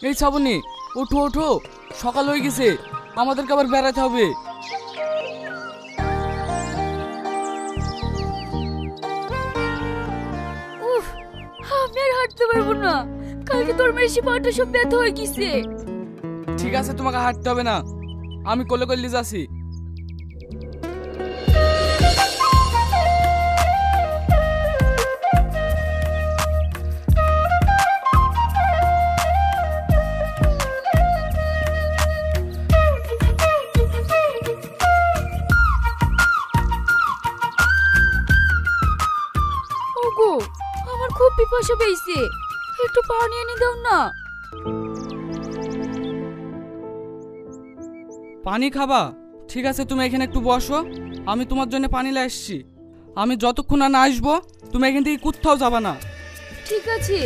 এই শ্রাবণী, ওঠো ওঠো, সকাল হয়ে গেছে, আমাদেরকে আবার বেড়াতে হবে। উফ, আমি আর হাঁটতে পারবো না। কালকে তোর মেশি পাটা সব ব্যথা হয়ে গেছে। ঠিক আছে, তোমাকে হাঁটতে হবে না, আমি কোলে কোলে যাচ্ছি। ওগো, আমার খুব পিপাসা পেয়েছে, একটু পানি এনে দাও না। পানি খাবা? ঠিক আছে, তুমি এখানে একটু বসো, আমি তোমার জন্য পানি নিয়ে আসছি। আমি যতক্ষণ না আসবো তুমি এখান থেকে কোথাও যাবা না। ঠিক আছে।